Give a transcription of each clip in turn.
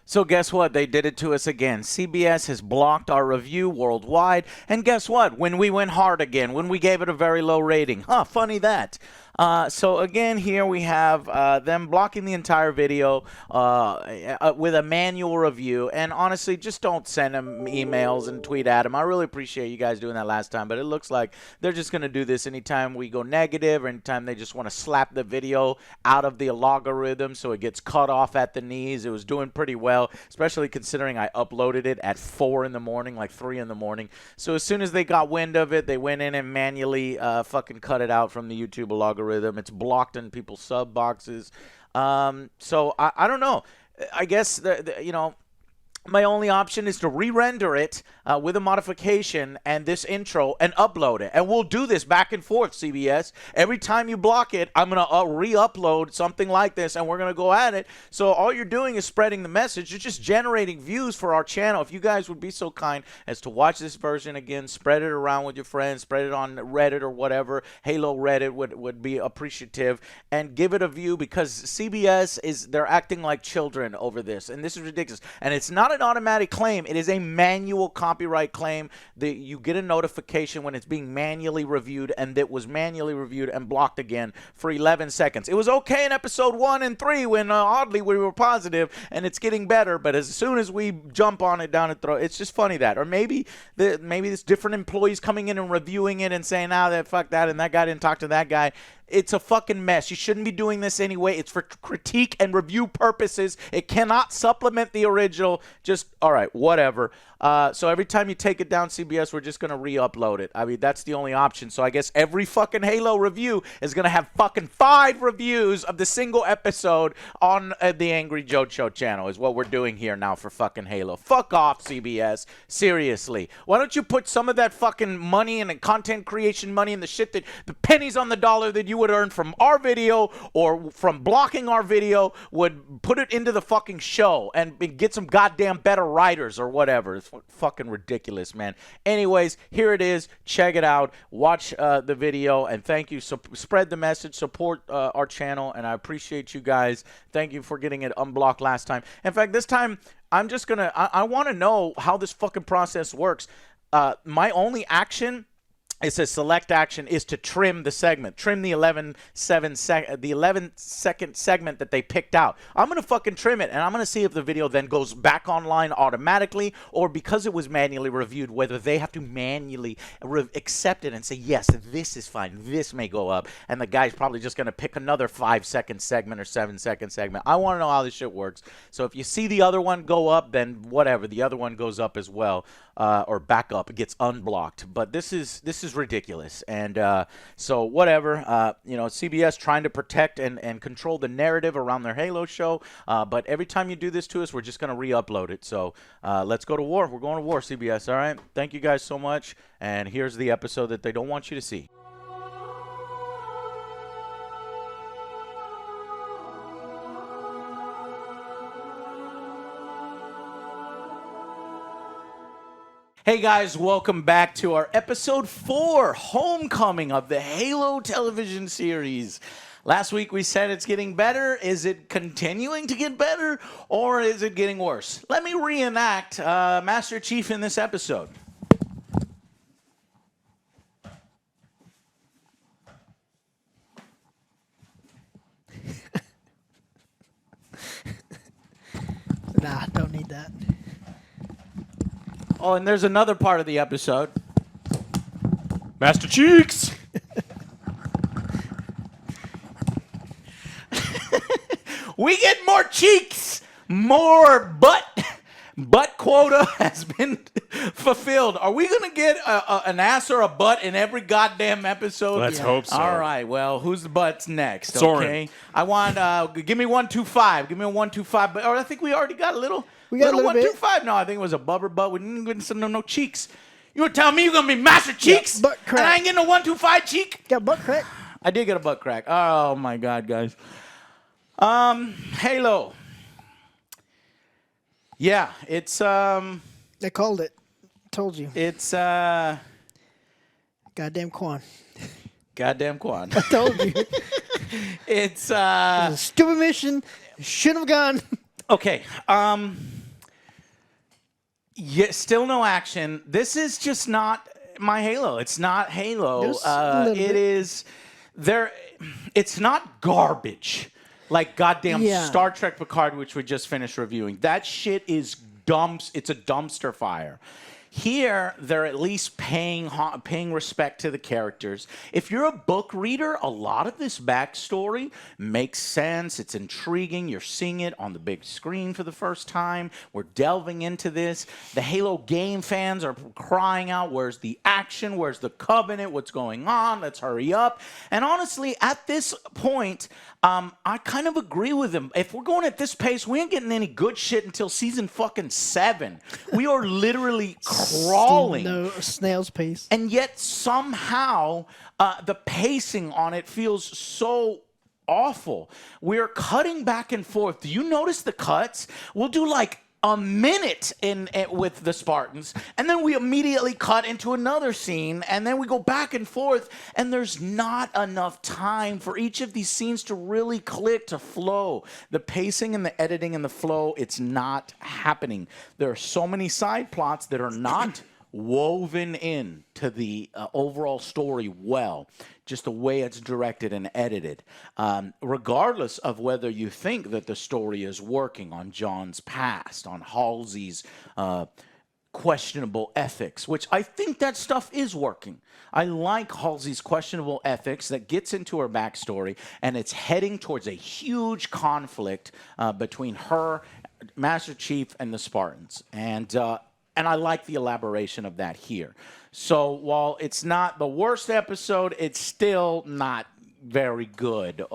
So guess what? They did it to us again. CBS has blocked our review worldwide. And guess what? When we went hard again, when we gave it a very low rating. Funny that. So again, here we have them blocking the entire video with a manual review. And honestly, just don't send them emails and tweet at them. I really appreciate you guys doing that last time, but it looks like they're just going to do this anytime we go negative or anytime they just want to slap the video out of the logarithm so it gets cut off at the knees. It was doing pretty well, especially considering I uploaded it at 4 in the morning, like 3 in the morning. So as soon as they got wind of it, they went in and manually fucking cut it out from the YouTube logarithm. It's blocked in people's sub boxes. So I don't know. I guess, my only option is to re-render it with a modification and this intro and upload it. And we'll do this back and forth, CBS. Every time you block it, I'm going to re-upload something like this, and we're going to go at it. So all you're doing is spreading the message. You're just generating views for our channel. If you guys would be so kind as to watch this version again, spread it around with your friends, spread it on Reddit or whatever. Halo Reddit would be appreciative. And give it a view, because CBS they're acting like children over this. And this is ridiculous. And it's not an automatic claim. It is a manual copyright claim. You get a notification when it's being manually reviewed, and it was manually reviewed and blocked again for 11 seconds. It was okay in episode 1 and 3 when oddly we were positive, and it's getting better, but as soon as we jump on it down the throat, it's just funny that. Or maybe there's different employees coming in and reviewing it and saying, fuck that, and that guy didn't talk to that guy. It's a fucking mess. You shouldn't be doing this anyway. It's for critique and review purposes. It cannot supplement the original. Just, all right, whatever. So every time you take it down, CBS, we're just going to re-upload it. I mean, that's the only option. So I guess every fucking Halo review is going to have fucking 5 reviews of the single episode on the Angry Joe Show channel is what we're doing here now for fucking Halo. Fuck off, CBS. Seriously. Why don't you put some of that fucking money and the content creation money and the shit that the pennies on the dollar that you would earn from our video or from blocking our video, would put it into the fucking show and get some goddamn better writers or whatever. It's fucking ridiculous, man. Anyways, here it is. Check it out. Watch the video, and thank you. So spread the message. Support our channel, and I appreciate you guys. Thank you for getting it unblocked last time. In fact, this time, I'm just going to... I want to know how this fucking process works. My only action... It says select action is to trim the segment. Trim the 11-second segment that they picked out. I'm going to fucking trim it, and I'm going to see if the video then goes back online automatically, or because it was manually reviewed, whether they have to manually accept it and say, yes, this is fine. This may go up. And the guy's probably just going to pick another 5-second segment or 7-second segment. I want to know how this shit works. So if you see the other one go up, then whatever. The other one goes up as well, or back up. It gets unblocked. But this is ridiculous. And so whatever, CBS trying to protect and control the narrative around their Halo show, but every time you do this to us, we're just going to re-upload it. So let's go to war. We're going to war, CBS. All right, thank you guys so much, and here's the episode that they don't want you to see. Hey guys, welcome back to our episode 4, Homecoming of the Halo television series. Last week we said it's getting better. Is it continuing to get better, or is it getting worse? Let me reenact Master Chief in this episode. Nah, don't need that. Oh, and there's another part of the episode. Master Cheeks! We get more cheeks, more butt quota has been fulfilled. Are we going to get an ass or a butt in every goddamn episode? Let's hope so. All right, well, who's the butts next? Soren. Okay, I want, give me 125. Give me a 125. But I think we already got a little. We got a little 125. No, I think it was a bubber butt. We didn't get no cheeks. You were telling me you're going to be Master Cheeks? Butt crack. And I ain't getting a 125 cheek? Got butt crack. I did get a butt crack. Oh, my God, guys. Halo. Yeah, it's, They called it. Told you. It's, Goddamn Kwan. Goddamn Kwan. I told you. It's, It was a stupid mission. Shouldn't have gone. okay, Yeah, still no action. This is just not my Halo. It's not Halo. Just a little It bit. is there. It's not garbage like goddamn Yeah. Star Trek Picard, which we just finished reviewing. That shit is dumps. It's a dumpster fire. Here, they're at least paying respect to the characters. If you're a book reader, a lot of this backstory makes sense. It's intriguing. You're seeing it on the big screen for the first time. We're delving into this. The Halo game fans are crying out, where's the action? Where's the Covenant? What's going on? Let's hurry up. And honestly, at this point, I kind of agree with him. If we're going at this pace, we ain't getting any good shit until season fucking 7. We are literally crawling. No snail's pace. And yet somehow the pacing on it feels so awful. We're cutting back and forth. Do you notice the cuts? We'll do like a minute with the Spartans, and then we immediately cut into another scene, and then we go back and forth, and there's not enough time for each of these scenes to really click, to flow. The pacing and the editing and the flow, it's not happening. There are so many side plots that are not woven in to the overall story well, just the way it's directed and edited, regardless of whether you think that the story is working on John's past, on Halsey's questionable ethics, which I think that stuff is working. I like Halsey's questionable ethics that gets into her backstory, and it's heading towards a huge conflict between her, Master Chief, and the Spartans. And I like the elaboration of that here. So while it's not the worst episode, it's still not very good.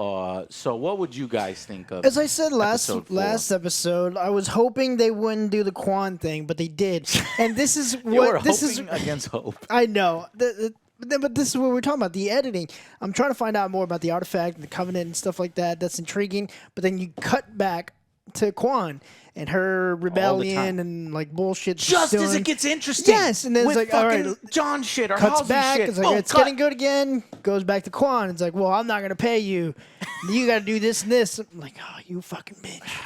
So what would you guys think of? As I said last episode 4? episode, I was hoping they wouldn't do the Kwan thing, but they did. And this is You were what this is. hoping against hope. I know. But this is what we're talking about, the editing. I'm trying to find out more about the artifact and the Covenant and stuff like that. That's intriguing. But then you cut back to Kwan and her rebellion and like bullshit. Just as it gets interesting. Yes, and then it's with like, all fucking right, John shit or cuts Halsey back. shit. It's like, Boom, it's cut. getting good again. Goes back to Kwan. It's like, well, I'm not gonna pay you. You got to do this and this. I'm like, oh, you fucking bitch.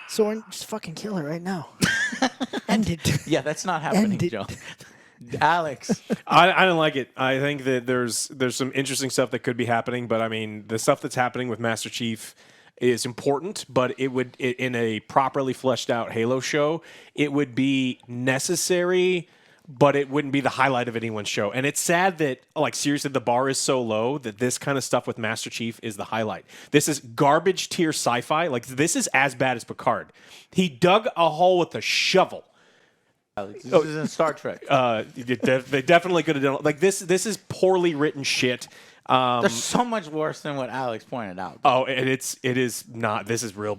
Soren, just fucking kill her right now. End it. Yeah, that's not happening, End it. John. Alex. I don't like it. I think that there's some interesting stuff that could be happening, but I mean, the stuff that's happening with Master Chief is important, but in a properly fleshed out Halo show, it would be necessary, but it wouldn't be the highlight of anyone's show. And it's sad that, like, seriously, the bar is so low that this kind of stuff with Master Chief is the highlight. This is garbage tier sci-fi. Like, this is as bad as Picard. He dug a hole with a shovel. Alex, this is in Star Trek. They definitely could have done like this. This is poorly written shit. They're so much worse than what Alex pointed out. Oh, and it is not. This is real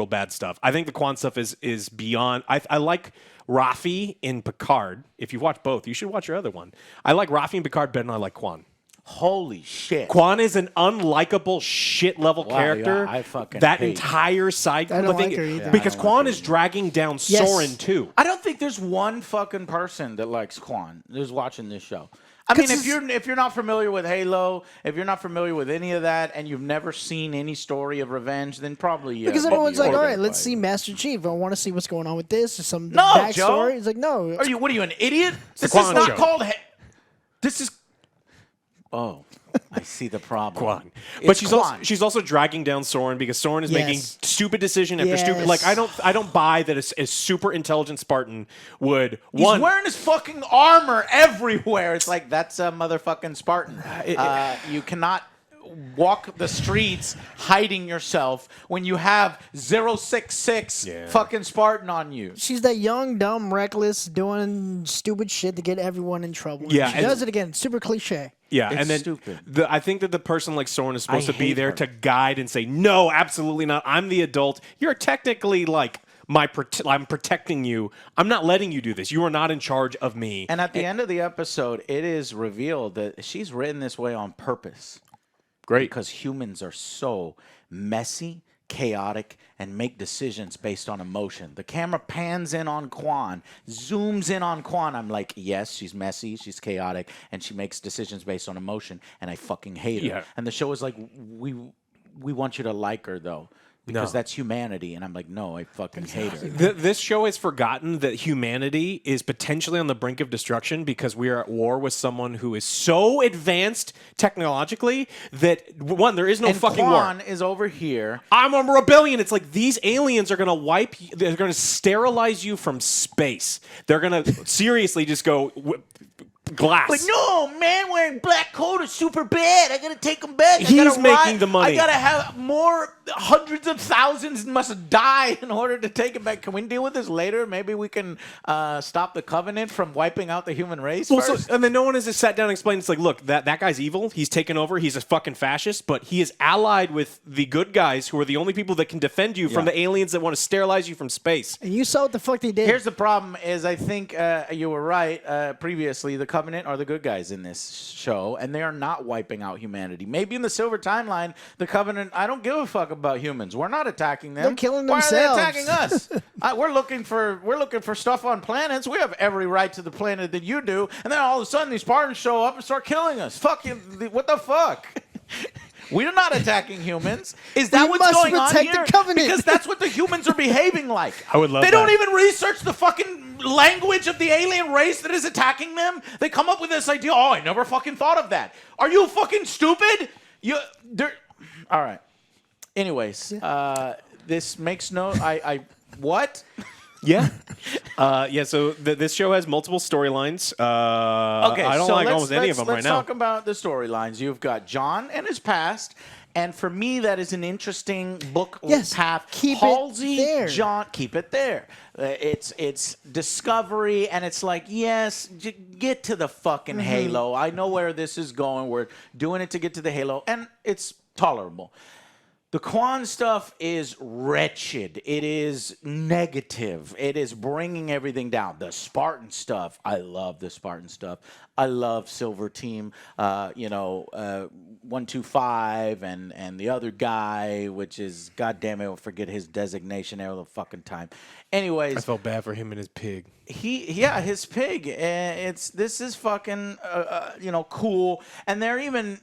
bad stuff. I think the Kwan stuff is beyond. I like Rafi in Picard. If you watch both, you should watch your other one. I like Rafi in Picard better than I like Kwan. Holy shit. Kwan is an unlikable shit level character. Yeah, I fucking that hate entire side. I don't thing, like her either. because I don't Kwan like is her dragging down Yes. Soren too. I don't think there's one fucking person that likes Kwan who's watching this show. I mean, if you're not familiar with Halo, if you're not familiar with any of that, and you've never seen any story of revenge, then probably Because maybe everyone's you're like, all gonna right, let's play. see Master Chief. I want to see what's going on with this or some No, backstory. Joe. It's like, no. What are you, an idiot? This Kwan is not show. called. This is. Oh, I see the problem. Kwan. It's But Kwan. she's also dragging down Soren because Soren is making Yes. stupid decision after Yes. stupid. Like I don't buy that a super intelligent Spartan would He's wearing his fucking armor everywhere. It's like, that's a motherfucking Spartan. You cannot walk the streets hiding yourself when you have 066 fucking Spartan on you. She's that young, dumb, reckless, doing stupid shit to get everyone in trouble. Yeah, She and- does it again. Super cliche. Yeah, It's and then stupid. I think that the person like Soren is supposed I to be hate there her. to guide and say, no, absolutely not. I'm the adult. You're technically like I'm protecting you. I'm not letting you do this. You are not in charge of me. And at the end of the episode, it is revealed that she's written this way on purpose. Great. Because humans are so messy, chaotic, and make decisions based on emotion. The camera pans in on Kwan, zooms in on Kwan. I'm like, yes, she's messy, she's chaotic, and she makes decisions based on emotion, and I fucking hate her. Yeah. And the show is like, we want you to like her, though. because No. that's humanity. And I'm like, no, I fucking hate her. This show has forgotten that humanity is potentially on the brink of destruction because we are at war with someone who is so advanced technologically that, one, there is no And fucking Kwan war. is over here. I'm a rebellion. It's like these aliens are going to wipe you. They're going to sterilize you from space. They're going to seriously just go glass. Like, no, man, wearing black coat is super bad. I gotta take him back. He's making the money. I gotta have more hundreds of thousands must die in order to take him back. Can we deal with this later? Maybe we can stop the Covenant from wiping out the human race first. And then no one has just sat down and explained, it's like, look, that guy's evil. He's taken over. He's a fucking fascist, but he is allied with the good guys who are the only people that can defend you from the aliens that want to sterilize you from space. And you saw what the fuck they did. Here's the problem: is I think you were right previously. The Covenant are the good guys in this show, and they are not wiping out humanity. Maybe in the Silver Timeline, the Covenant. I don't give a fuck about humans. We're not attacking them. They're killing Why themselves. are they attacking us? We're looking for stuff on planets. We have every right to the planet that you do, and then all of a sudden these Spartans show up and start killing us. Fuck you! What the fuck? We're not attacking humans. Is that We what's must going on protect the here? Covenant. Because that's what the humans are behaving like. I would love They don't that. even research the fucking language of the alien race that is attacking them. They come up with this idea. Oh, I never fucking thought of that. Are you fucking stupid? All right. Anyways, this makes no. What? Yeah. So this show has multiple storylines. Okay, I don't so like almost any of them right let's now. talk about the storylines. You've got John and his past, and for me, that is an interesting book Yes, path. keep it Halsey, there. John, keep it there. It's discovery, and it's like, yes, get to the fucking Halo. I know where this is going. We're doing it to get to the Halo, and it's tolerable. The Kwan stuff is wretched. It is negative. It is bringing everything down. The Spartan stuff, I love the Spartan stuff. I love Silver Team, 125 and the other guy, which is, goddamn it, I'll forget his designation every fucking time. Anyways, I felt bad for him and his pig. his pig. This is fucking, cool. And they're even,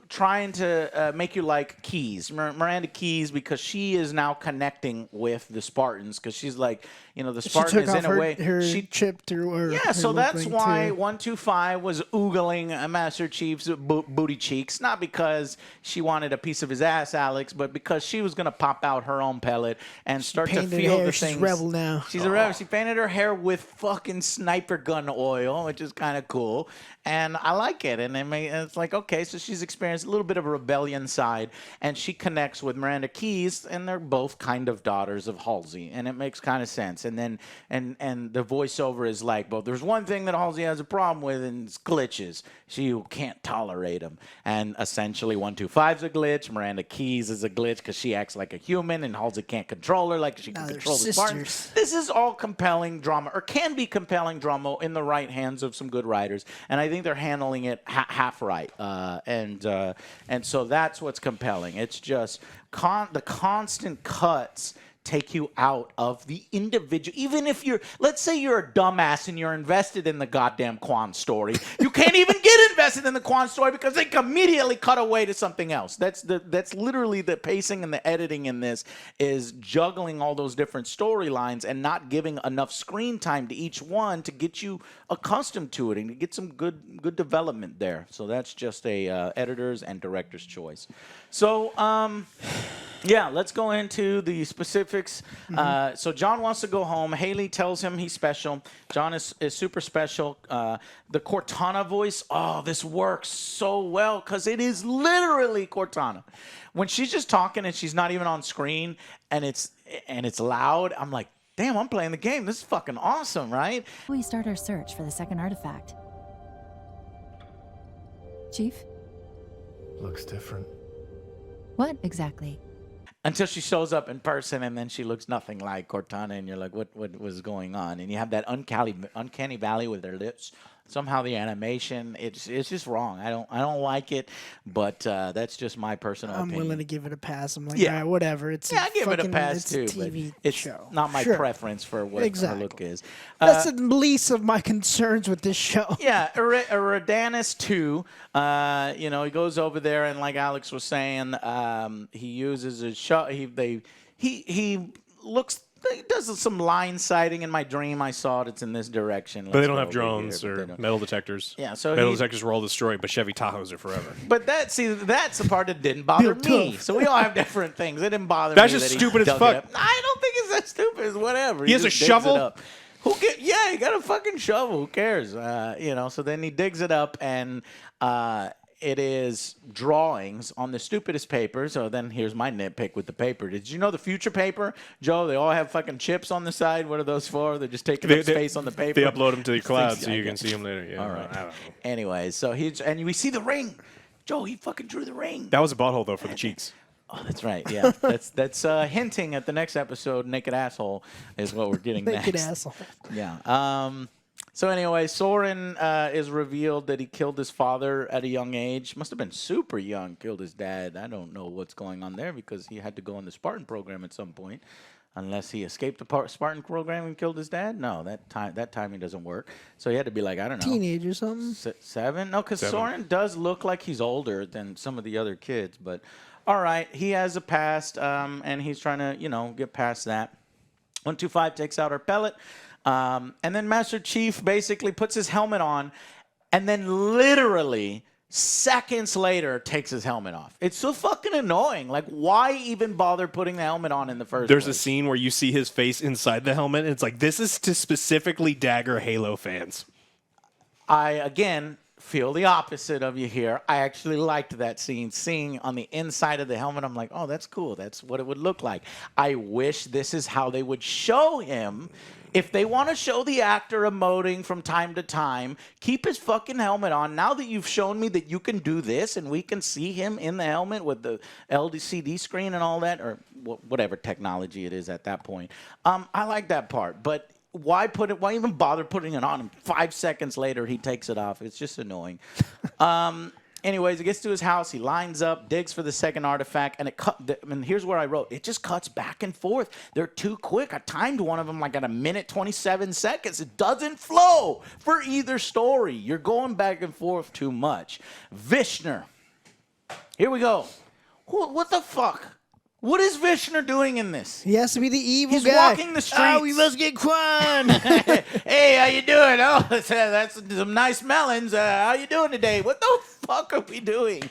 trying to make you like Keyes, Miranda Keyes, because she is now connecting with the Spartans, because she's like, the Spartan she took is off in a her, way. her She chip through her. yeah, her so that's link why too. 125 was oogling Master Chief's booty cheeks, not because she wanted a piece of his ass, Alex, but because she was going to pop out her own pellet and start to painted feel hair. the She's things. rebel now. She's a rebel. She painted her hair with fucking sniper gun oil, which is kind of cool, and I like it. And it's like, okay, so she's experienced a little bit of a rebellion side, and she connects with Miranda Keyes, and they're both kind of daughters of Halsey, and it makes kind of sense. And then and the voiceover is like, well, there's one thing that Halsey has a problem with, and it's glitches. She can't tolerate them. And essentially 125's a glitch. Miranda Keyes is a glitch because she acts like a human, and Halsey can't control her like she can Now they're control the Spartans. sisters. This is all compelling drama, or can be compelling drama in the right hands of some good writers. And I think they're handling it half right. And so that's what's compelling. It's just the constant cuts take you out of the individual. Even if let's say you're a dumbass and you're invested in the goddamn Kwan story, you can't even get invested in the Kwan story because they immediately cut away to something else. That's literally the pacing and the editing in this is juggling all those different storylines and not giving enough screen time to each one to get you accustomed to it and to get some good development there. So that's just a editor's and director's choice. So yeah, let's go into the specifics. So John wants to go home. Haley tells him he's special. John is super special. The Cortana voice, this works so well because it is literally Cortana. When she's just talking and she's not even on screen and it's loud, I'm like, damn, I'm playing the game. This is fucking awesome, right? We start our search for the second artifact. Chief? Looks different. What exactly? Until she shows up in person, and then she looks nothing like Cortana, and you're like, what was going on? And you have that uncanny valley with her lips Somehow the animation, it's just wrong. I don't like it, but that's just my personal I'm opinion. willing to give it a pass. I'm like, Yeah. all right, whatever. It's Yeah, I give it a fucking- pass it's too, a TV but it's show. not my Sure. preference for what her look is. That's the least of my concerns with this show. Yeah, Eridanus 2, he goes over there and like Alex was saying, he uses a shot. He does some line sighting in my dream. I saw it. It's in this direction. But they don't have drones or metal detectors. Yeah, so metal detectors were all destroyed, but Chevy Tahoes are forever. But that's the part that didn't bother Built me. tough. So we all have different things. It didn't bother That's me. just that stupid he as dug fuck. it up. I don't think it's that stupid. It's whatever. He has a just digs shovel? it up. Yeah, he got a fucking shovel. Who cares? So then he digs it up and it is drawings on the stupidest paper. So then here's my nitpick with the paper. Did you know the future paper, Joe? They all have fucking chips on the side. What are those for? They're just taking up space on the paper. They upload them to the cloud so I you can guess. see them later. Yeah, All right. I don't know. Anyways, so we see the ring. Joe, he fucking drew the ring. That was a butthole though for the cheeks. Oh, that's right. Yeah, that's hinting at the next episode. Naked asshole is what we're getting next. Naked asshole. Yeah. So anyway, Soren is revealed that he killed his father at a young age. Must have been super young. Killed his dad. I don't know what's going on there because he had to go in the Spartan program at some point, unless he escaped the Spartan program and killed his dad. No, that timing doesn't work. So he had to be like, I don't know, Teenage or something. 7. No, because 7. Soren does look like he's older than some of the other kids. But all right, he has a past, and he's trying to get past that. 125 takes out our pellet. And then Master Chief basically puts his helmet on and then literally seconds later takes his helmet off. It's so fucking annoying. Like, why even bother putting the helmet on in the first There's place? a scene where you see his face inside the helmet, and it's like, this is to specifically dagger Halo fans. I, again, feel the opposite of you here. I actually liked that scene. Seeing on the inside of the helmet, I'm like, oh, that's cool. That's what it would look like. I wish this is how they would show him. If they want to show the actor emoting from time to time, keep his fucking helmet on. Now that you've shown me that you can do this and we can see him in the helmet with the LCD screen and all that, or whatever technology it is at that point, I like that part. But why even bother putting it on? And 5 seconds later, he takes it off. It's just annoying. Anyways, he gets to his house. He lines up, digs for the second artifact, and here's where I wrote, it just cuts back and forth. They're too quick. I timed one of them like at 1:27 seconds. It doesn't flow for either story. You're going back and forth too much. Vishnu. Here we go. What the fuck? What is Vishnu doing in this? He has to be the evil He's guy. walking the streets. Oh, we must get Kwan. Hey, how you doing? Oh, that's some nice melons. How you doing today? What the fuck are we doing?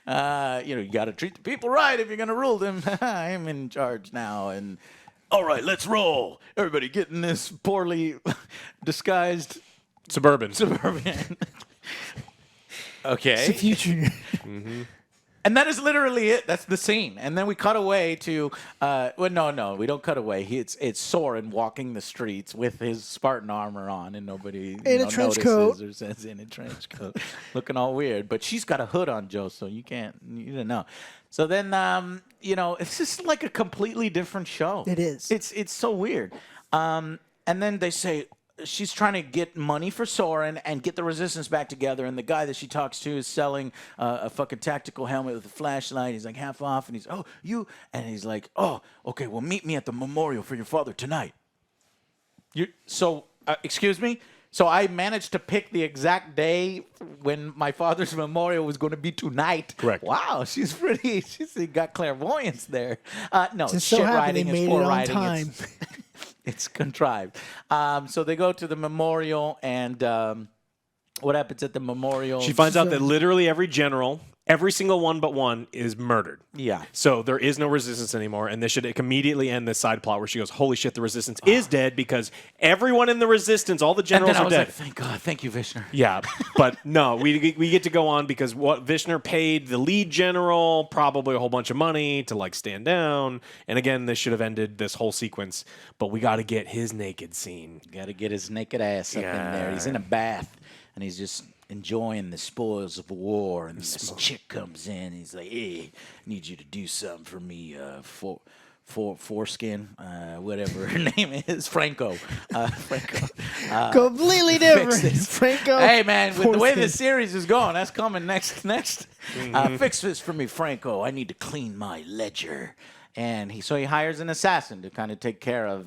You got to treat the people right if you're going to rule them. I'm in charge now. And all right, let's roll. Everybody get in this poorly disguised Suburban. Okay. It's the future. And that is literally it. That's the scene. And then we cut away to, no, we don't cut away. It's Soren walking the streets with his Spartan armor on, and nobody In a trench notices coat. or says in a trench coat, looking all weird. But she's got a hood on, Joe, so you don't know. So then, it's just like a completely different show. It is. It's so weird. And then they say, she's trying to get money for Soren and get the resistance back together. And the guy that she talks to is selling a fucking tactical helmet with a flashlight. He's like half off. And he's, oh, you. And he's like, oh, okay, well, meet me at the memorial for your father tonight. Excuse me? So I managed to pick the exact day when my father's memorial was going to be tonight. Correct. Wow, she's got clairvoyance there. No, Just shit so happened writing they is made poor it on writing. time. It's contrived. So they go to the memorial, and what happens at the memorial? She finds out that literally every general, every single one but one, is murdered. Yeah. So there is no resistance anymore, and this should immediately end this side plot where she goes, holy shit, the resistance is dead because everyone in the resistance, all the And generals then I are was dead. like, thank God, thank you, Vishnu. Yeah, but no, we get to go on because what Vishnu paid the lead general probably a whole bunch of money to like stand down. And again, this should have ended this whole sequence, but we got to get his naked scene. Got to get his naked ass up in there. He's in a bath, and he's just enjoying the spoils of war. And this chick comes in. He's like, hey, I need you to do something for me foreskin, whatever her name is, Franco. Franco. Completely different. this. Franco. Hey man, with the way Foreskin. this series is going, that's coming next. Fix this for me, Franco. I need to clean my ledger. And he hires an assassin to kind of take care of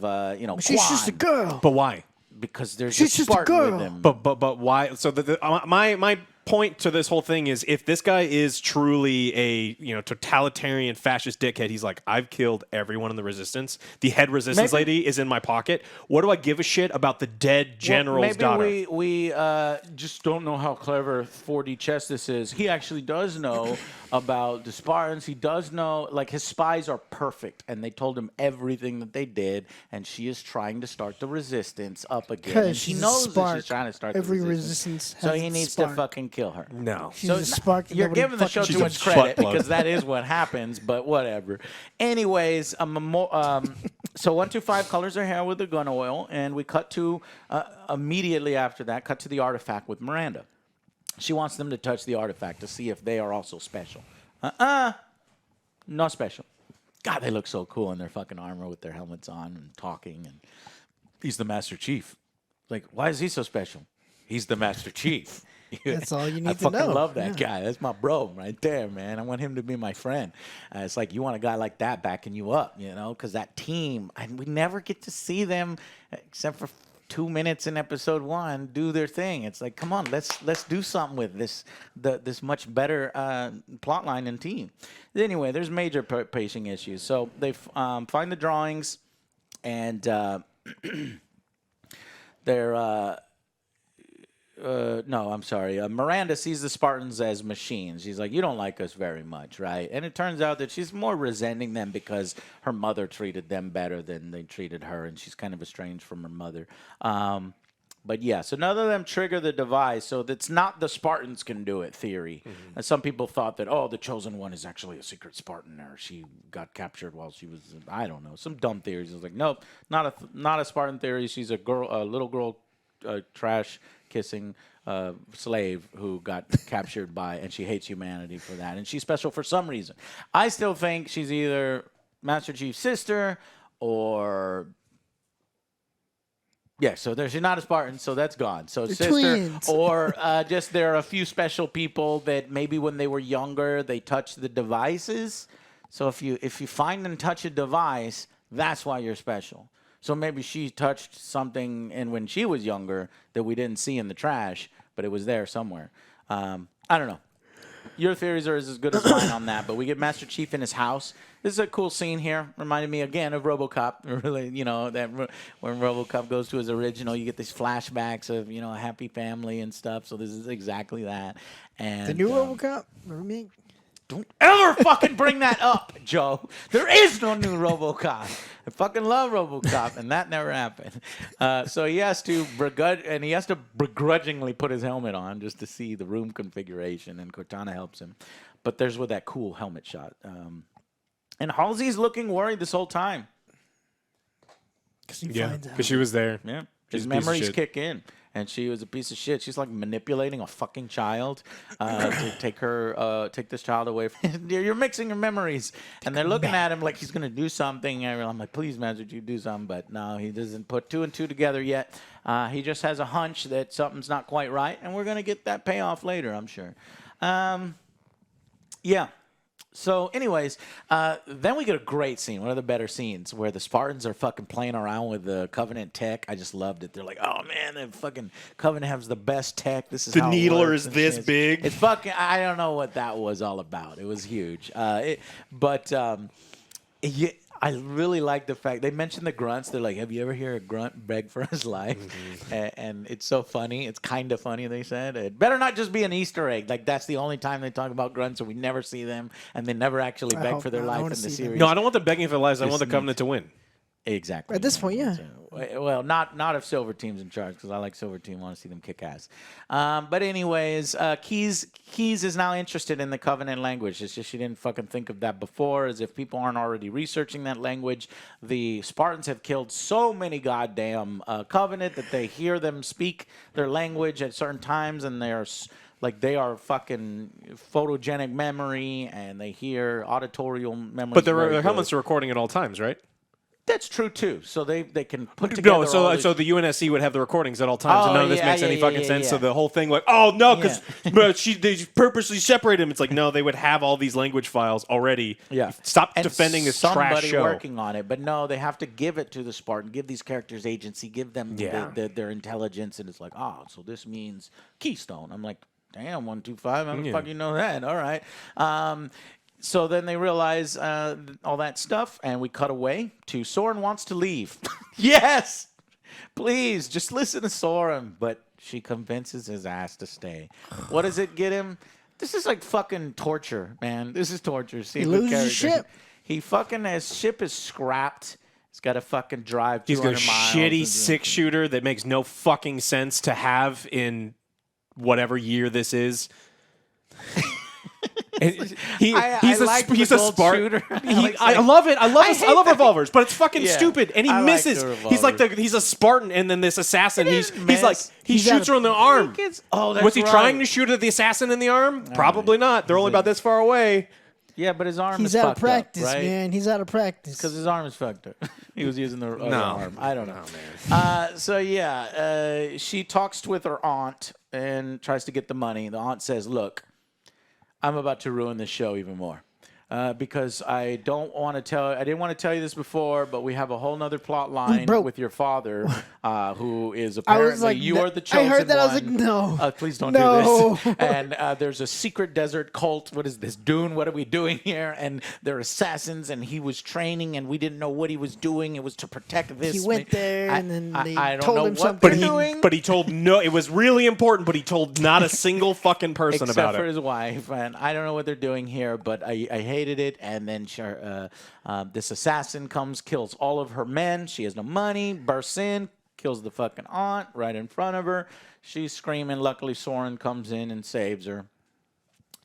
She's Kwan, just a girl. But why? because there's She's a just a Spartan with girl. him. But why? So my point to this whole thing is, if this guy is truly a totalitarian fascist dickhead, he's like, I've killed everyone in the resistance. The head resistance lady is in my pocket. What do I give a shit about the dead general's daughter? Maybe we just don't know how clever 4D chess this is. He actually does know about the Spartans. He does know, like, his spies are perfect, and they told him everything that they did, and she is trying to start the resistance up again. And Because she she's a knows that spark. she's trying to start Every the resistance. resistance So has he a needs spark. to fucking kill her. No. She's a spark. that You're nobody giving the fucking show too She's a much credit butt plug. because that is what happens, but whatever. Anyways, so 125 colors her hair with the gun oil, and we cut to, immediately after that, cut to the artifact with Miranda. She wants them to touch the artifact to see if they are also special. Not special. God, they look so cool in their fucking armor with their helmets on and talking, and he's the Master Chief. Like, why is he so special? He's the Master Chief. That's all you need I to fucking know. love that guy. That's my bro right there, man. I want him to be my friend. It's like you want a guy like that backing you up, because that team, and we never get to see them except for 2 minutes in episode 1 do their thing. It's like, come on, let's do something with this much better plot line and team. Anyway, there's major pacing issues. So they find the drawings, and they're. No, I'm sorry. Miranda sees the Spartans as machines. She's like, you don't like us very much, right? And it turns out that she's more resenting them because her mother treated them better than they treated her, and she's kind of estranged from her mother. But yeah, so none of them trigger the device, so that's not the Spartans can do it theory. And some people thought that, the Chosen One is actually a secret Spartan, or she got captured while she was, I don't know, some dumb theories. It's like, nope, not a Spartan theory. She's a little girl, trash kissing slave who got captured by, and she hates humanity for that, and she's special for some reason. I still think she's either Master Chief's sister or so she's not a Spartan, so that's gone. So sister, twins. or just there are a few special people that maybe when they were younger they touched the devices. So if you find and touch a device, that's why you're special. So maybe she touched something and when she was younger that we didn't see in the trash, but it was there somewhere. I don't know. Your theories are as good as mine on that, but we get Master Chief in his house. This is a cool scene here. Reminded me again of RoboCop. Really, that when RoboCop goes to his original, you get these flashbacks of a happy family and stuff. So this is exactly that. And The new RoboCop remake. don't ever fucking bring that up, Joe. There is no new RoboCop. I fucking love RoboCop, and that never happened. So he has to begrudgingly put his helmet on just to see the room configuration, and Cortana helps him. But there's with that cool helmet shot. And Halsey's looking worried this whole time. Because he Yeah, finds out. because she was there. Yeah. She's His a piece of memories shit. kick in, and she was a piece of shit. She's like manipulating a fucking child to take this child away from. You're mixing your memories, and they're looking at him like he's gonna do something. And I'm like, please, Master, you do something, but no, he doesn't put 2 and 2 together yet. He just has a hunch that something's not quite right, and we're gonna get that payoff later, I'm sure. Yeah. So, anyways, then we get a great scene, one of the better scenes, where the Spartans are fucking playing around with the Covenant tech. I just loved it. They're like, oh, man, the fucking Covenant has the best tech. This is The how it needler works is and this shit." big. It's fucking, I don't know what that was all about. It was huge. I really like the fact they mentioned the grunts. They're like, have you ever heard a grunt beg for his life? And it's so funny. It's kind of funny, they said. It better not just be an Easter egg. Like, that's the only time they talk about grunts, and we never see them, and they never actually I beg hope for their not. I life in wanna the see them. series. No, I don't want them begging for their lives. I want the Just Covenant to win. Exactly. At this point, yeah. Well, not if Silver Team's in charge, because I like Silver Team. Want to see them kick ass. But anyways, Keys is now interested in the Covenant language. It's just she didn't fucking think of that before. As if people aren't already researching that language. The Spartans have killed so many goddamn Covenant that they hear them speak their language at certain times, and Like they are fucking photogenic memory, and they hear auditorial memory. But their helmets are recording at all times, right? That's true too. So they can put together. No, so the UNSC would have the recordings at all times, and none of this makes any fucking sense. yeah. So the whole thing, like, oh no, because they purposely separate him. It's like, no, they would have all these language files already. Yeah. Stop and defending this trash show. Working on it, but no, they have to give it to the Spartan, give these characters agency, give them their intelligence, and it's like, so this means Keystone. I'm like, damn, 125. How the fuck you know that? All right. So then they realize all that stuff, and we cut away to Soren wants to leave. Yes! Please, just listen to Soren. But she convinces his ass to stay. What does it get him? This is like fucking torture, man. This is torture. See, he loses his ship. His ship is scrapped. He's got to fucking drive 200 He's got a miles. shitty six-shooter that makes no fucking sense to have in whatever year this is. He's a Spartan. I love it. I love revolvers, but it's fucking stupid. And he misses. He's a Spartan, and then this assassin. He shoots her in the arm. Was he trying to shoot at the assassin in the arm? Probably not. They're only about this far away. Yeah, but his arm is fucked out of practice, up, right? man. He's out of practice. Because his arm is fucked up. He was using the other arm. I don't know. Man. She talks with her aunt and tries to get the money. The aunt says, look, I'm about to ruin this show even more. Because I didn't want to tell you this before, but we have a whole nother plot line with your father, who is apparently you are the chosen one. I heard that. I was like, no. Please don't do this. And there's a secret desert cult. What is this, Dune? What are we doing here? And they're assassins, and he was training, and we didn't know what he was doing. It was to protect this. He went there, and then they I told him what something. they're doing. But he told it was really important, but he told not a single fucking person Except about for it. his wife. And I don't know what they're doing here, but I hated it. And then this assassin comes, kills all of her men. She has no money, bursts in, kills the fucking aunt right in front of her. She's screaming. Luckily, Soren comes in and saves her.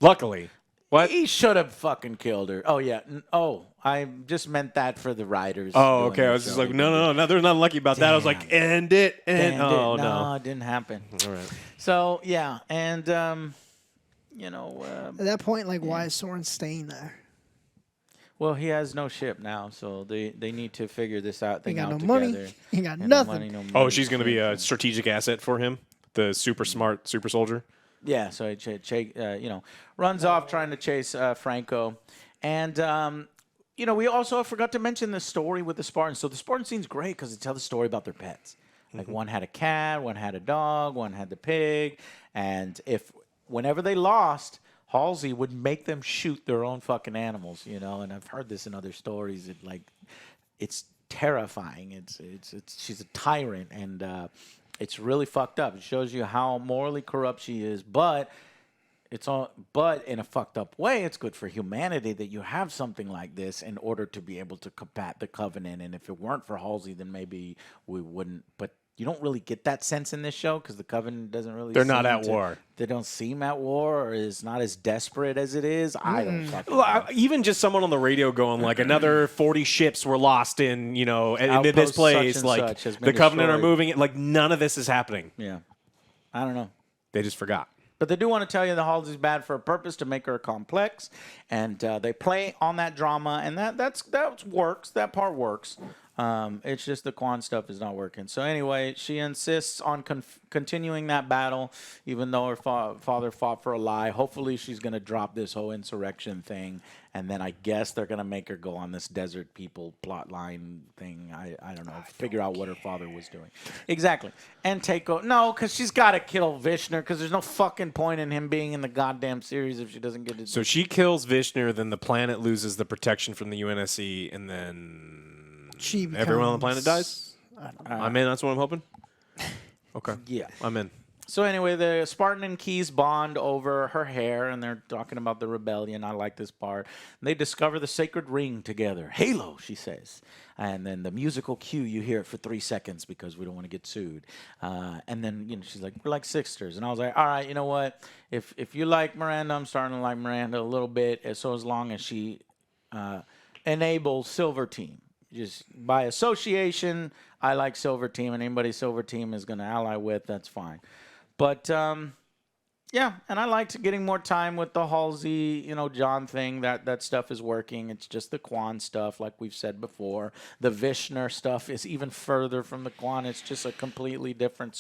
Luckily. What? He should have fucking killed her. Oh, yeah. I just meant that for the writers. Oh, okay. I was just like, no. There's nothing lucky about that. I was like, end it. No, it didn't happen. All right. So, yeah. And, at that point, why is Soren staying there? Well, he has no ship now, so they need to figure this out. He got no together. money. He got nothing. No money. Oh, she's going to be a strategic asset for him, the super smart super soldier. Yeah, so he runs off trying to chase Franco. And, we also forgot to mention the story with the Spartans. So the Spartan scene's great because they tell the story about their pets. Like one had a cat, one had a dog, one had the pig. And whenever they lost, Halsey would make them shoot their own fucking animals, and I've heard this in other stories. It's terrifying. She's a tyrant, and it's really fucked up. It shows you how morally corrupt she is, but in a fucked up way, it's good for humanity that you have something like this in order to be able to combat the Covenant. And if it weren't for Halsey, then maybe we wouldn't. But you don't really get that sense in this show because the Covenant doesn't really. They're not at war. They don't seem at war, or is not as desperate as it is. I don't fucking know. Even just someone on the radio going like another 40 ships were lost in this place. The Covenant are moving it. Like none of this is happening. Yeah, I don't know. They just forgot. But they do want to tell you the Halsey's bad for a purpose to make her complex, and they play on that drama, and that works. That part works. It's just the Kwan stuff is not working. So anyway, she insists on continuing that battle, even though her father fought for a lie. Hopefully she's going to drop this whole insurrection thing, and then I guess they're going to make her go on this desert people plot line thing. I don't know. Figure out what her father was doing. Exactly. And no, because she's got to kill Vishnu, because there's no fucking point in him being in the goddamn series if she doesn't get it. So she kills Vishnu, then the planet loses the protection from the UNSC, and then everyone on the planet dies? I'm in. That's what I'm hoping? Okay. Yeah. I'm in. So anyway, the Spartan and Keyes bond over her hair, and they're talking about the rebellion. I like this part. They discover the sacred ring together. Halo, she says. And then the musical cue, you hear it for 3 seconds because we don't want to get sued. And then, she's like, we're like sisters. And I was like, all right, you know what? If you like Miranda, I'm starting to like Miranda a little bit. So as long as she enables Silver Team. Just by association, I like Silver Team, and anybody Silver Team is going to ally with, that's fine. But Yeah, and I liked getting more time with the Halsey, John thing. That stuff is working. It's just the Kwan stuff, like we've said before. The Vishner stuff is even further from the Kwan. It's just a completely different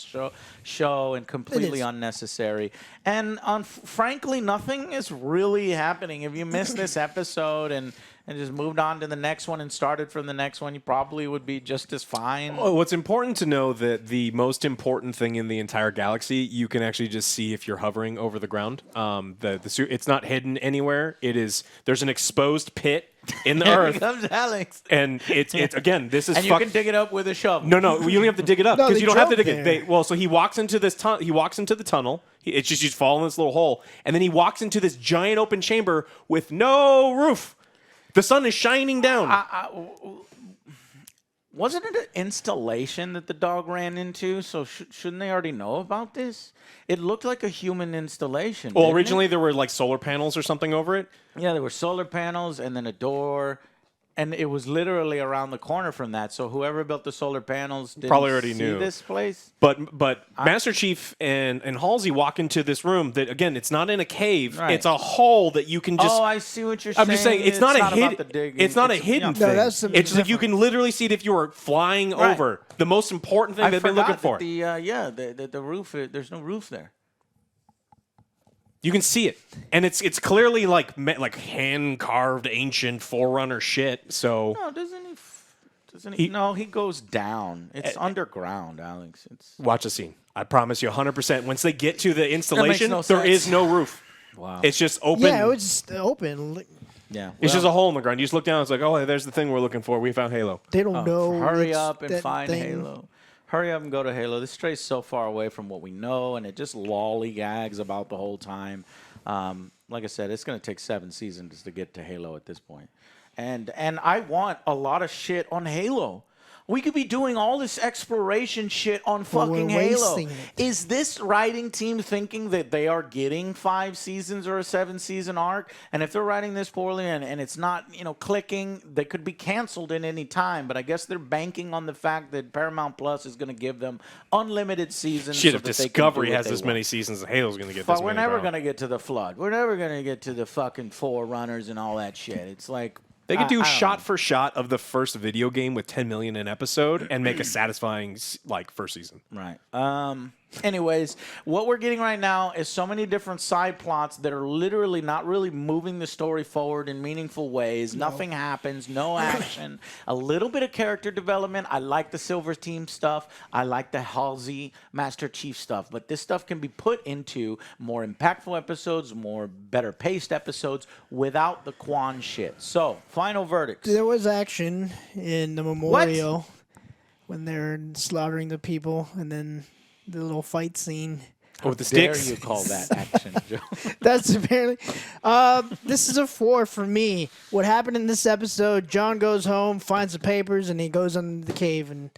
show and completely unnecessary. And frankly, nothing is really happening. If you missed this episode and just moved on to the next one and started from the next one, you probably would be just as fine. Well, what's important to know that the most important thing in the entire galaxy, you can actually just see if you're hovering over the ground. It's not hidden anywhere. There's an exposed pit in the earth. Here comes Alex. And it's again, this is and you can dig it up with a shovel. No, you don't have to dig it up No, because they you don't have to dig drove it. So he walks into this he walks into the tunnel. It's just he's falling in this little hole, and then he walks into this giant open chamber with no roof. The sun is shining down. Wasn't it an installation that the dog ran into? So shouldn't they already know about this? It looked like a human installation. Well, didn't originally it? there were like solar panels or something over it. Yeah, there were solar panels and then a door. And it was literally around the corner from that. So whoever built the solar panels didn't Probably already see knew this place. But Master Chief and Halsey walk into this room that, again, it's not in a cave. Right. It's a hole that you can just... Oh, I see what you're saying. I'm just saying, it's not a about hidden. the digging. It's not a hidden thing. No, that's something it's like you can literally see it if you were flying over. The most important thing I they've been looking for. The roof. There's no roof there. You can see it, and it's clearly like hand carved ancient Forerunner shit. So No, doesn't he? No, he goes down. It's underground, Alex. Watch the scene. I promise you, 100%. Once they get to the installation, no there sense. is no roof. Wow. It's just open. Yeah, it was just open. Yeah. It's just a hole in the ground. You just look down. It's like, oh, hey, there's the thing we're looking for. We found Halo. They don't know. Hurry it's up and that find thing. Halo. Hurry up and go to Halo. This strays so far away from what we know, and it just lollygags about the whole time. Like I said, it's going to take 7 seasons to get to Halo at this point. And I want a lot of shit on Halo. We could be doing all this exploration shit on fucking we're Halo. wasting it. Is this writing team thinking that they are getting 5 seasons or a 7-season arc? And if they're writing this poorly and it's not, clicking, they could be canceled at any time. But I guess they're banking on the fact that Paramount Plus is going to give them unlimited seasons. Shit, so if that they can Discovery do what has they this want. many seasons, Halo's going to get But this we're many. never bro. going to get to the Flood. We're never going to get to the fucking Forerunners and all that shit. It's like... They could do I don't shot know. for shot of the first video game with 10 million an episode and make a satisfying first season. Right. Anyways, what we're getting right now is so many different side plots that are literally not really moving the story forward in meaningful ways. Nothing happens, no action, a little bit of character development. I like the Silver Team stuff. I like the Halsey Master Chief stuff. But this stuff can be put into more impactful episodes, more better paced episodes without the Kwan shit. So, final verdicts. There was action in the memorial when they're slaughtering the people, and then the little fight scene. Oh, with the Dare sticks? you call that action, Joe? That's apparently. This is a 4 for me. What happened in this episode? John goes home, finds the papers, and he goes into the cave, and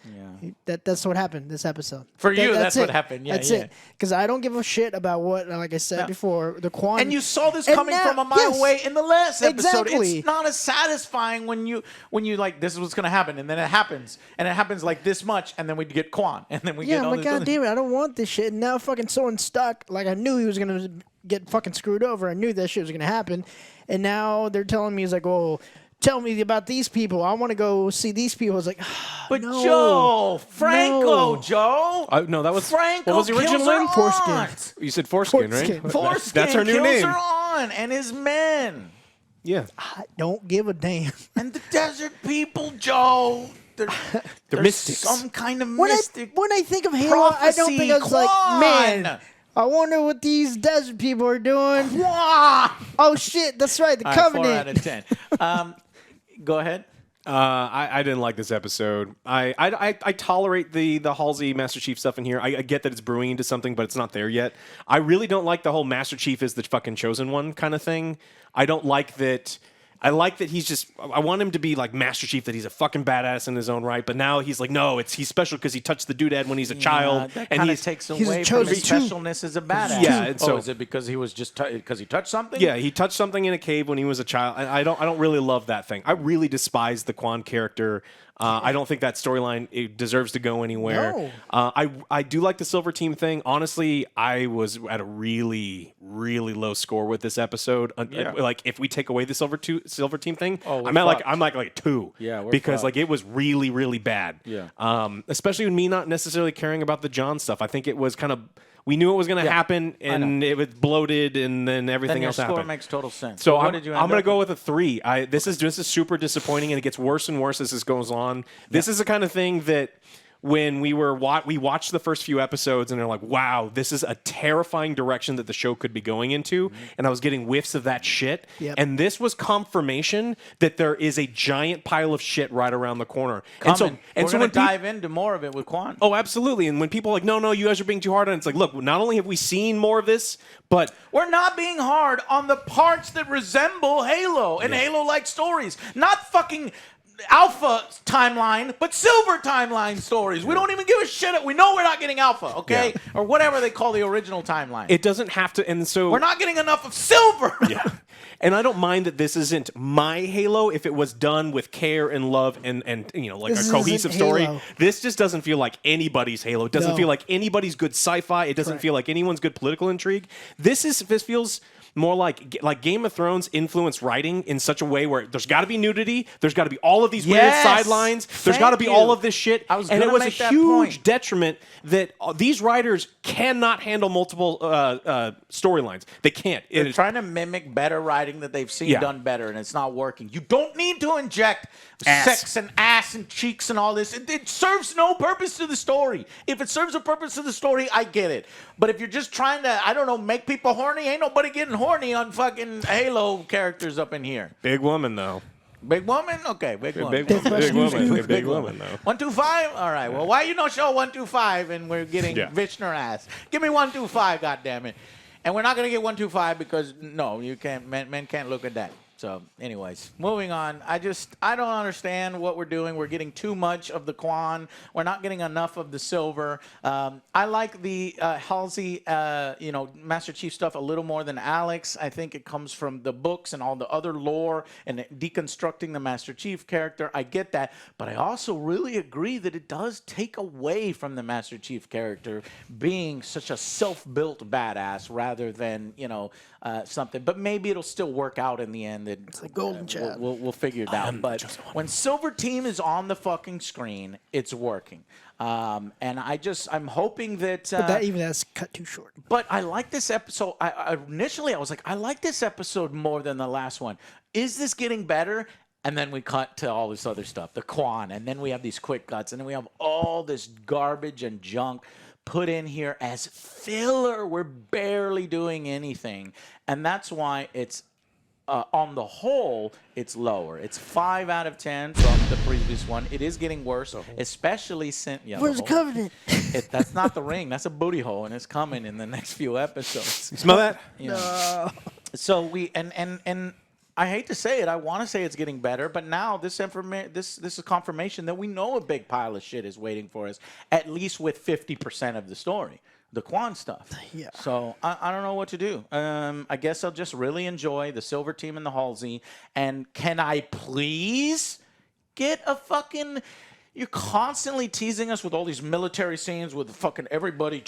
that's what happened this episode. For you, that's that's what it. happened. Yeah, that's yeah. it. Because I don't give a shit about what, like I said before, the Kwan. And you saw this And coming now- from a mile yes. away in the last episode. Exactly. It's not as satisfying when you like, this is what's going to happen, and then it happens, and it happens like this much, and then we get Kwan, and then we Yeah, get all I'm like, this God other- damn it, I don't want this shit. And now fucking someone's stuck. Like, I knew he was going to get fucking screwed over. I knew that shit was going to happen. And now they're telling me, he's like, oh, tell me about these people. I want to go see these people. I was like, But no, Joe, Franco, no. Joe. No, that was... Franco What was the original kills her name? Foreskin. aunt. You said Foreskin, Foreskin. right? Foreskin That's her new kills name. her aunt and his men. Yeah. I don't give a damn. And the desert people, Joe. They're mystics. Some kind of When mystic. I think of Halo, I don't think I was like, Kwan. man, I wonder what these desert people are doing. Kwan. Oh, shit, that's right, the All right, 4 Covenant. out of 10. Go ahead. I didn't like this episode. I tolerate the Halsey Master Chief stuff in here. I get that it's brewing into something, but it's not there yet. I really don't like the whole Master Chief is the fucking chosen one kind of thing. I don't like that. I like that he's just. I want him to be like Master Chief, that he's a fucking badass in his own right. But now he's like, no, he's special because he touched the doodad when he's a child, that and kind he's of takes he's a away from his chosen too. specialness as a badass. Yeah, and so- is it because he was just because he touched something? Yeah, he touched something in a cave when he was a child. I don't really love that thing. I really despise the Kwan character. I don't think that storyline deserves to go anywhere. No. I do like the Silver Team thing. Honestly, I was at a really, really low score with this episode. Like if we take away the Silver Team thing, I'm at like a 2. Yeah, we're because fucked. like it was really, really bad. Yeah. Especially with me not necessarily caring about the John stuff. I think it was kind of. We knew it was going to happen, and it was bloated, and then everything Then your else score happened. makes total sense. So what I'm, did you I'm end going up to go with? with a 3. This is super disappointing, and it gets worse and worse as this goes on. This is the kind of thing that when we watched the first few episodes, and they're like, wow, this is a terrifying direction that the show could be going into, and I was getting whiffs of that shit. Yep. And this was confirmation that there is a giant pile of shit right around the corner. Coming. And We're so going when to dive into more of it with Kwan. Oh, absolutely. And when people are like, no, you guys are being too hard on it, it's like, look, not only have we seen more of this, but We're not being hard on the parts that resemble Halo and Halo-like stories. Not fucking Alpha timeline, but Silver timeline stories. We don't even give a shit. We know we're not getting Alpha, okay? Yeah. Or whatever they call the original timeline. it doesn't have to. And so We're not getting enough of Silver. Yeah. And I don't mind that this isn't my Halo if it was done with care and love and like This a cohesive isn't story. Halo. This just doesn't feel like anybody's Halo. It doesn't No. feel like anybody's good sci-fi. It doesn't Correct. feel like anyone's good political intrigue. This feels more like Game of Thrones influenced writing in such a way where there's got to be nudity, there's got to be all of these weird Yes. sidelines, there's got to be Thank all you. of this shit. I was and it gonna was a make that huge point. detriment that these writers cannot handle multiple storylines. They can't. They're trying to mimic better writing that they've seen Yeah. done better, and it's not working. You don't need to inject Ass. sex and ass and cheeks and all this. It serves no purpose to the story. If it serves a purpose to the story, I get it. But if you're just trying to, I don't know, make people horny, ain't nobody getting horny on fucking Halo characters up in here. Big woman though. Big woman? Okay, big woman. Big woman. Big woman though. 125? All right. Well, why you don't show 125 and we're getting Yeah. Vishner ass? Give me 125, goddammit. And we're not going to get 125 because, no, you can't. Men can't look at that. So, anyways, moving on. I don't understand what we're doing. We're getting too much of the Kwan. We're not getting enough of the Silver. I like the Halsey, Master Chief stuff a little more than Alex. I think it comes from the books and all the other lore and deconstructing the Master Chief character. I get that. But I also really agree that it does take away from the Master Chief character being such a self-built badass rather than, something. But maybe it'll still work out in the end. It's like golden child. We'll figure it out. But when Silver Team is on the fucking screen, it's working. And I'm hoping that. But that's cut too short. But I like this episode. Initially I was like, I like this episode more than the last one. Is this getting better? And then we cut to all this other stuff, the Kwan, and then we have these quick cuts, and then we have all this garbage and junk put in here as filler. We're barely doing anything, and that's why it's on the whole, it's lower. It's 5 out of 10 from the previous one. It is getting worse, especially since Where's the Covenant? That's not the ring. That's a booty hole, and it's coming in the next few episodes. You smell that? You know. So we and I hate to say it, I want to say it's getting better, but now this is confirmation that we know a big pile of shit is waiting for us, at least with 50% of the story, the Kwan stuff. Yeah. So I don't know what to do. I guess I'll just really enjoy the Silver Team and the Halsey. And can I please get a fucking... You're constantly teasing us with all these military scenes with fucking everybody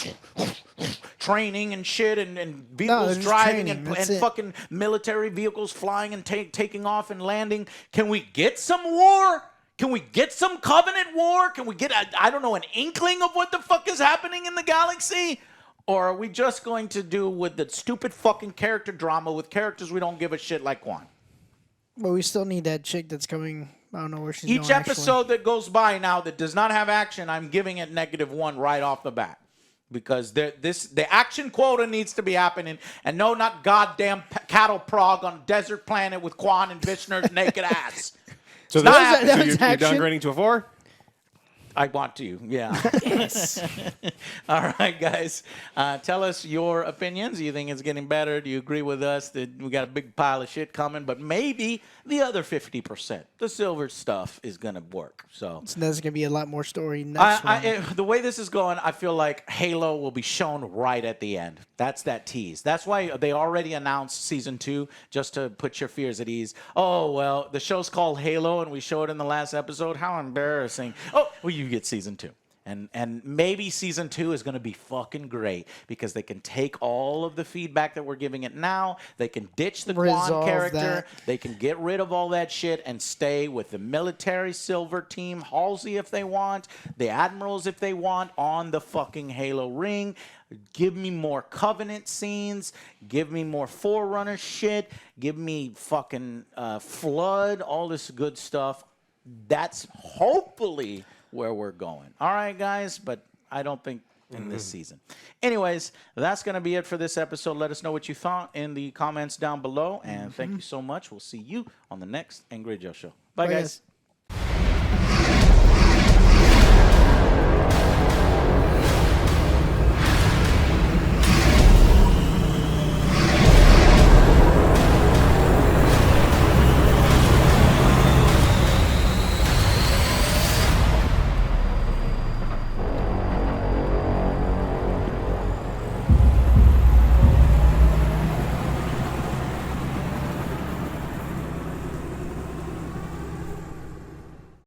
training and shit and vehicles just driving training. and That's it. fucking military vehicles flying and taking off and landing. Can we get some war? Can we get some Covenant war? Can we get, I don't know, an inkling of what the fuck is happening in the galaxy? Or are we just going to do with the stupid fucking character drama with characters we don't give a shit like Kwan? But we still need that chick that's coming. I don't know where she's Each going. episode that goes by now that does not have action, I'm giving it -1 right off the bat. Because the action quota needs to be happening. And no, not goddamn cattle prog on a desert planet with Kwan and Vishner's naked ass. So not you're happening. you're Action. downgrading to a 4? I want to, yeah. Yes. All right, guys. Tell us your opinions. Do you think it's getting better? Do you agree with us that we got a big pile of shit coming, but maybe the other 50%, the silver stuff, is going to work? So there's going to be a lot more story next one. the way this is going, I feel like Halo will be shown right at the end. That's that tease. That's why they already announced season 2, just to put your fears at ease. Oh, well, the show's called Halo, and we showed it in the last episode. How embarrassing. Oh, well, you get season 2. And maybe season 2 is going to be fucking great because they can take all of the feedback that we're giving it now. They can ditch the Kwan character. That. They can get rid of all that shit and stay with the military silver team, Halsey if they want, the admirals if they want, on the fucking Halo ring. Give me more Covenant scenes. Give me more Forerunner shit. Give me fucking Flood, all this good stuff. That's hopefully where we're going. All right, guys, but I don't think in this season. Anyways, that's going to be it for this episode. Let us know what you thought in the comments down below, and thank you so much. We'll see you on the next AngryJoe show. Bye, guys.